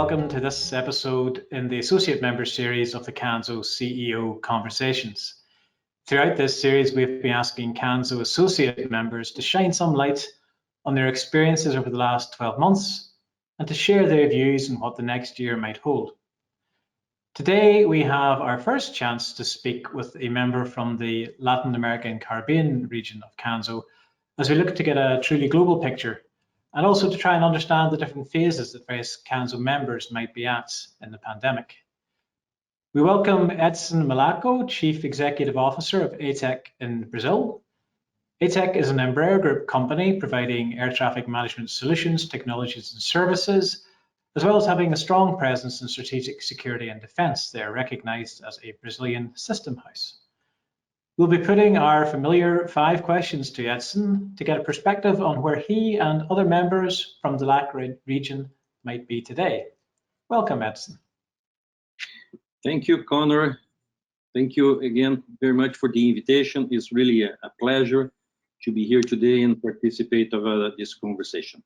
welcome to this episode in the Associate Member Series of the Canso CEO Conversations. Throughout this series, we've been asking Canso Associate Members to shine some light on their experiences over the last 12 months and to share their views on what the next year might hold. Today, we have our first chance to speak with a member from the Latin American and Caribbean region of Canso as we look to get a truly global picture and also to try and understand the different phases that various Canso members might be at in the pandemic. We welcome Edson Mallaco, Chief Executive Officer of ATECH in Brazil. ATECH is an Embraer Group company providing air traffic management solutions, technologies and services, as well as having a strong presence in strategic security and defense. They are recognized as a Brazilian system house. We'll be putting our familiar 5 questions to Edson to get a perspective on where he and other members from the LAC region might be today. Welcome, Edson. Thank you, Connor. Thank you again very much for the invitation. It's really a pleasure to be here today and participate of this conversation.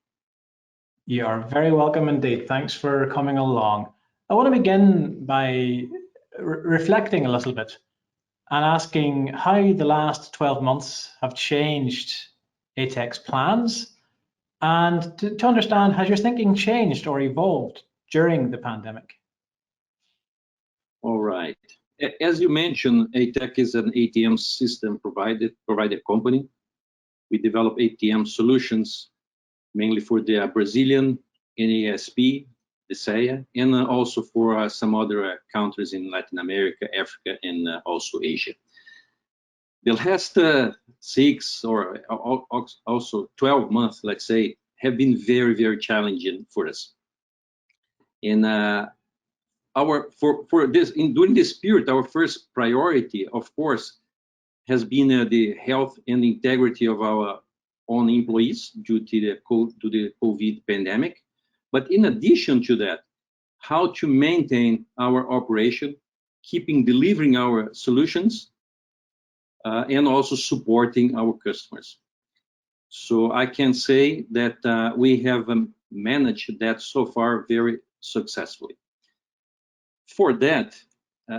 You are very welcome indeed. Thanks for coming along. I want to begin by reflecting a little bit and asking how the last 12 months have changed ATECH's plans, and to understand, has your thinking changed or evolved during the pandemic? All right. As you mentioned, ATECH is an ATM system provider company. We develop ATM solutions mainly for the Brazilian NASP, the SEA, and also for some other countries in Latin America, Africa, and also Asia. The last 6 or also 12 months, let's say, have been very, very challenging for us. And during this period, our first priority, of course, has been the health and integrity of our own employees due to the COVID pandemic. But in addition to that, how to maintain our operation, keeping delivering our solutions, and also supporting our customers. So I can say that we have managed that so far very successfully. For that,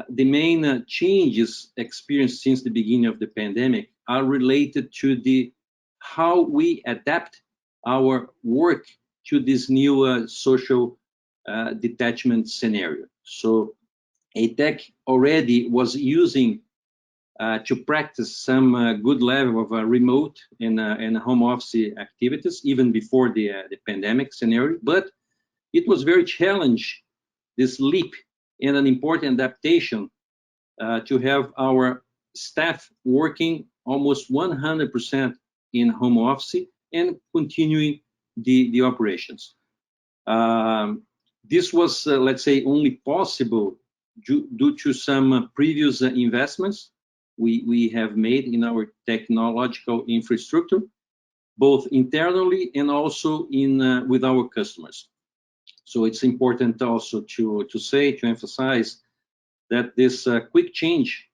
the main changes experienced since the beginning of the pandemic are related to how we adapt our work to this new social detachment scenario. So ATECH already was using to practice some good level of remote and home office activities even before the pandemic scenario, but it was very challenging, this leap and an important adaptation to have our staff working almost 100% in home office and continuing the operations. This was, let's say, only possible due to some previous investments we have made in our technological infrastructure, both internally and also with our customers. So it's important also to emphasize that this quick change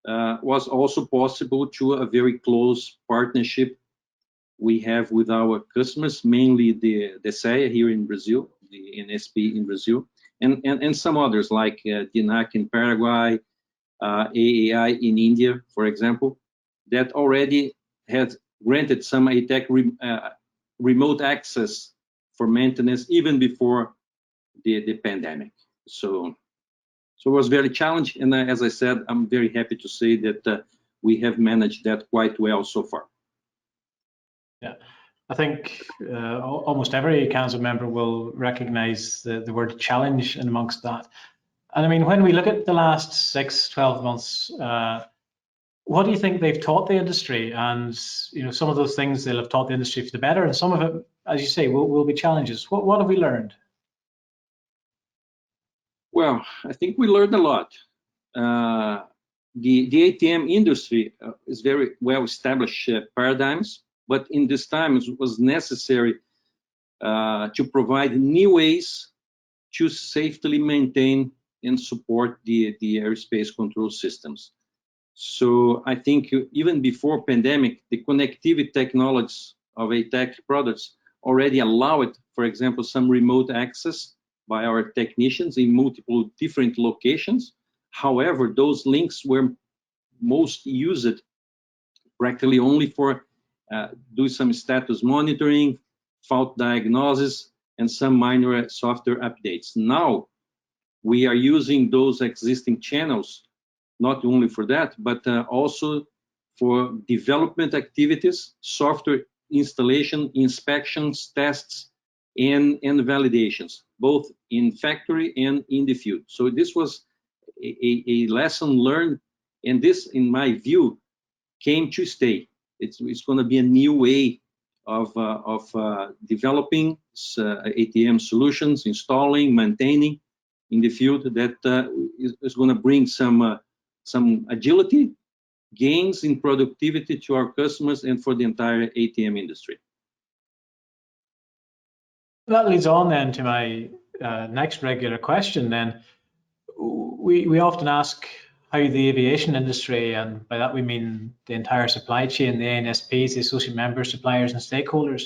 was also possible to a very close partnership we have with our customers, mainly the SEA here in Brazil, the NSP in Brazil, and some others like DINAC in Paraguay, AAI in India, for example, that already had granted some ATECH remote access for maintenance even before the pandemic. So it was very challenging, and as I said, I'm very happy to say that we have managed that quite well so far. Yeah, I think almost every Canso member will recognize the word challenge in amongst that. And I mean, when we look at the last 6-12 months, what do you think they've taught the industry? And some of those things they'll have taught the industry for the better, and some of it, as you say, will be challenges. What have we learned? Well, I think we learned a lot. The ATM industry is very well-established paradigms, but in this time it was necessary to provide new ways to safely maintain and support the airspace control systems. So I think even before pandemic, the connectivity technologies of ATECH products already allow it, for example, some remote access by our technicians in multiple different locations. However, those links were most used practically only for do some status monitoring, fault diagnosis, and some minor software updates. Now, we are using those existing channels, not only for that, but also for development activities, software installation, inspections, tests, and validations, both in factory and in the field. So this was a lesson learned, and this, in my view, came to stay. It's going to be a new way of developing ATM solutions, installing, maintaining in the field that is going to bring some agility, gains in productivity to our customers and for the entire ATM industry. That leads on then to my next regular question then. We often ask how the aviation industry, and by that we mean the entire supply chain, the ANSPs, the associate members, suppliers and stakeholders.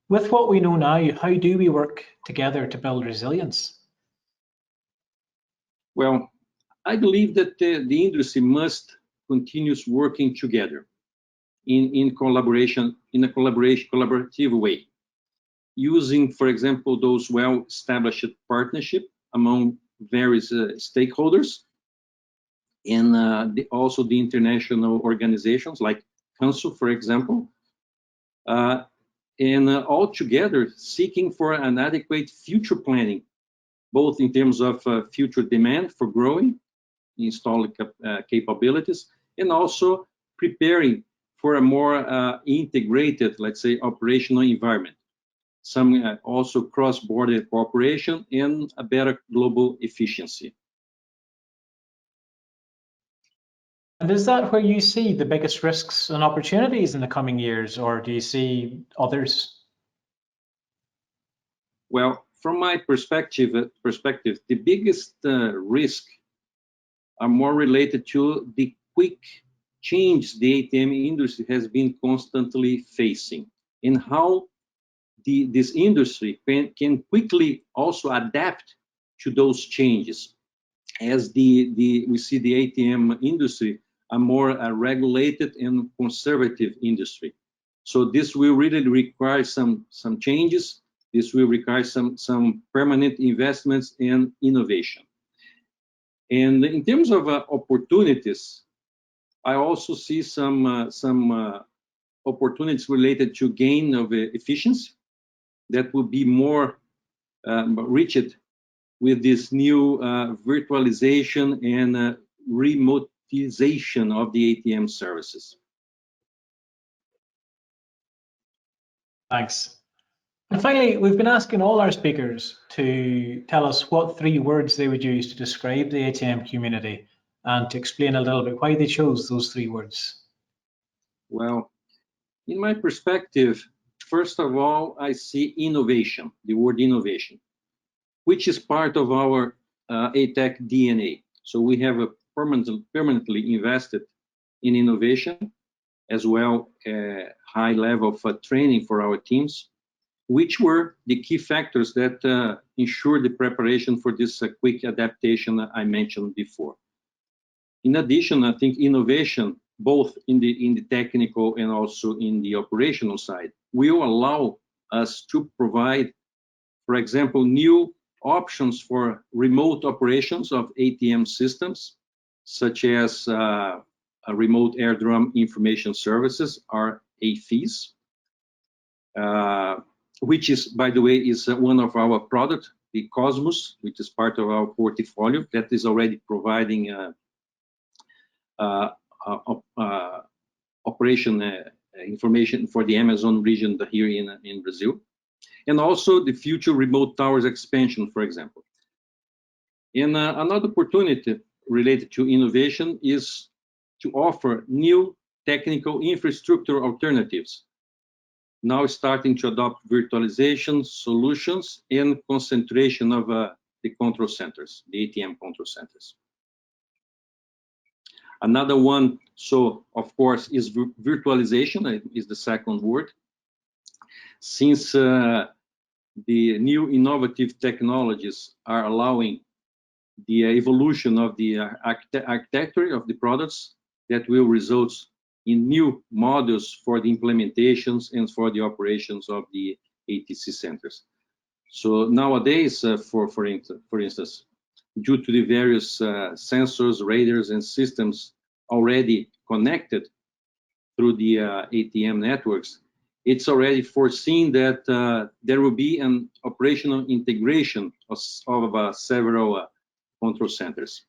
With what we know now, how do we work together to build resilience? Well, I believe that the industry must continue working together in collaboration, in a collaborative way, using, for example, those well-established partnerships among various stakeholders, and also the international organizations like Council, for example, and all together seeking for an adequate future planning, both in terms of future demand for growing installed capabilities, and also preparing for a more integrated, let's say, operational environment. Some also cross-border cooperation and a better global efficiency. And is that where you see the biggest risks and opportunities in the coming years, or do you see others? Well, from my perspective, the biggest risk are more related to the quick change the ATM industry has been constantly facing, and how this industry can quickly also adapt to those changes, as we see the ATM industry a more regulated and conservative industry. So this will really require some changes. This will require some permanent investments and innovation. And in terms of opportunities, I also see some opportunities related to gain of efficiency that will be more reached with this new virtualization and remotization of the ATM services. Thanks. And finally, we've been asking all our speakers to tell us what 3 words they would use to describe the ATM community and to explain a little bit why they chose those 3 words. Well, in my perspective, first of all, I see innovation, the word innovation, which is part of our ATECH DNA. So we have a permanently invested in innovation, as well high level of training for our teams, which were the key factors that ensure the preparation for this quick adaptation I mentioned before. In addition, I think innovation, both in the technical and also in the operational side, will allow us to provide, for example, new options for remote operations of ATM systems, such as remote airdrome information services, or AFIS, which is, by the way, is one of our products, the Cosmos, which is part of our portfolio that is already providing operation information for the Amazon region here in Brazil, and also the future remote towers expansion, for example. And another opportunity related to innovation is to offer new technical infrastructure alternatives, now starting to adopt virtualization solutions and concentration of the control centers, the ATM control centers. Another one, so of course, is virtualization, is the second word. Since the new innovative technologies are allowing the evolution of the architecture of the products that will result in new modules for the implementations and for the operations of the ATC centers. So nowadays, for instance, due to the various sensors, radars, and systems already connected through the ATM networks, it's already foreseen that there will be an operational integration of several control centers.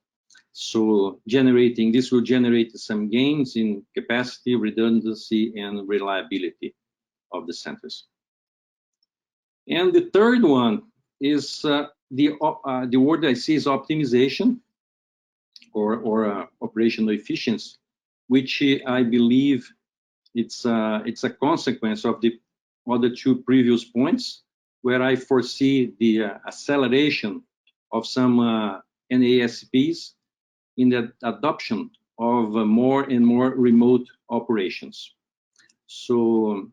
So this will generate some gains in capacity, redundancy, and reliability of the centers. And the third one is the word I see is optimization or operational efficiency, which I believe it's a consequence of the other two previous points, where I foresee the acceleration of some NASPs in the adoption of more and more remote operations. So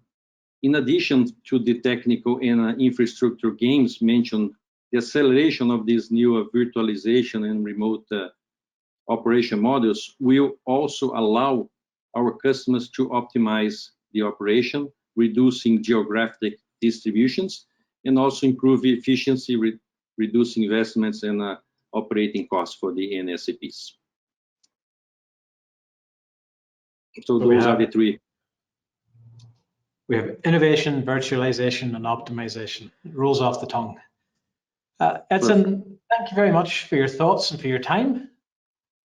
in addition to the technical and infrastructure gains mentioned, the acceleration of these new virtualization and remote operation models will also allow our customers to optimize the operation, reducing geographic distributions, and also improve efficiency, reducing investments and operating costs for the NSAPs. So those are the three. We have innovation, virtualization, and optimization. It rolls off the tongue. Edson, thank you very much for your thoughts and for your time.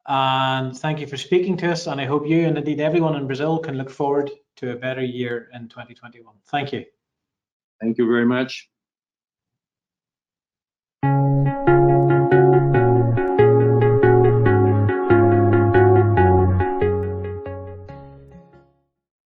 And thank you for speaking to us. And I hope you and indeed everyone in Brazil can look forward to a better year in 2021. Thank you. Thank you very much.